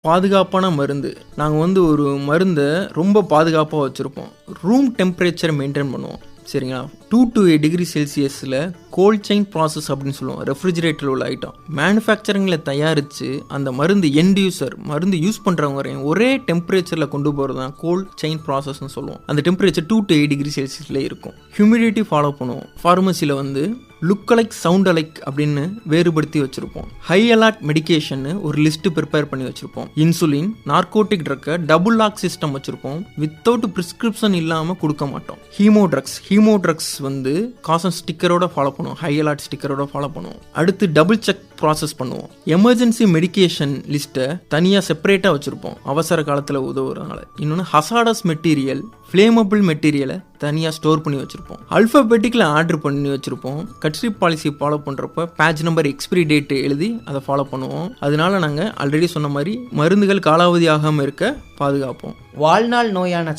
பாதுகாப்பான மருந்து. நாங்க ஒரு மருந்த ரொம்ப பாதுகாப்பா வச்சிருப்போம். ரூம் டெம்பரேச்சர் மெயின்டெயின் பண்ணுவோம். சரிங்களா? 2 to 8 டிகிரி செல்சியஸில் கோல்ட் செயின் ப்ராசஸ் அப்படின்னு சொல்லுவோம். ரெஃப்ரிஜிரேட்டரில் உள்ள ஐட்டம் மேனுஃபேக்சரிங்கில் தயாரித்து அந்த மருந்து எண்ட் யூசர் மருந்து யூஸ் பண்ணுறவங்க வரையும் ஒரே டெம்பரேச்சரில் கொண்டு போகிறது தான் கோல்ட் செயின் ப்ராசஸ்ன்னு சொல்லுவோம். அந்த டெம்பரேச்சர் 2 to 8 டிகிரி செல்சியஸில் இருக்கும். ஹியூமிடிட்டி ஃபாலோ பண்ணுவோம். ஃபார்மசியில் லுக் அலைக் சவுண்ட் அலைக் அப்படின்னு வேறுபடுத்தி வச்சுருப்போம். ஹை அலர்ட் மெடிக்கேஷன்னு ஒரு லிஸ்ட்டு ப்ரிப்பேர் பண்ணி வச்சுருப்போம். இன்சுலின் நார்கோட்டிக் ட்ரக்கை டபுள் லாக் சிஸ்டம் வச்சுருப்போம். வித்தவுட் ப்ரிஸ்கிரிப்ஷன் இல்லாமல் கொடுக்க மாட்டோம். ஹீமோ ட்ரக்ஸ் காசன் ஸ்டிக்கரோட ஃபாலோ பண்ணுவோம். ஹை அலர்ட் ஸ்டிக்கரோட ஃபாலோ பண்ணுவோம். அடுத்து டபுள் செக் ப்ராசஸ் பண்ணுவோம். எமர்ஜென்சி மெடிக்கேஷன் லிஸ்ட்டை தனியாக செப்பரேட்டாக வச்சுருப்போம். அவசர காலத்தில் உதவுறதுனால. இன்னொன்று ஹசாடஸ் மெட்டீரியல் ஃப்ளேமபிள் மெட்டீரியலை தனியாக ஸ்டோர் பண்ணி வச்சுருப்போம். அல்ஃபபெட்டிக்கில் ஆர்டர் பண்ணி வச்சுருப்போம். கட்ஸ்ட்ரிப் பாலிசி ஃபாலோ பண்ணுறப்ப பேட்ச் நம்பர் எக்ஸ்பிரி டேட் எழுதி அதை ஃபாலோ பண்ணுவோம். அதனால நாங்கள் ஆல்ரெடி சொன்ன மாதிரி மருந்துகள் காலாவதி ஆகாமல் இருக்க பாதுகாப்போம். வாழ்நாள் நோயான